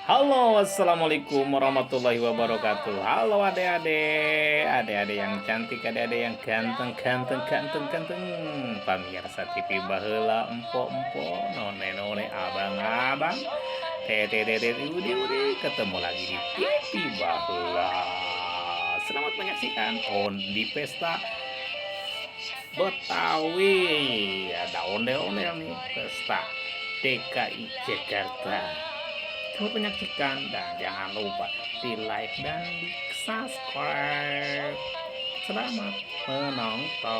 Halo, assalamualaikum warahmatullahi wabarakatuh. Halo adik-adik yang cantik, adik-adik yang ganteng, ganteng, ganteng, ganteng. Pamirsa TV baheula, empok-empok, none-none, abang-abang, tete-tete, udi-udi, ketemu lagi di TV baheula. Selamat menyaksikan di pesta Betawi. Ada ondel-ondel nih, pesta DKI Jakarta. Selamat menyaksikan dan jangan lupa di like dan di subscribe. Selamat menonton.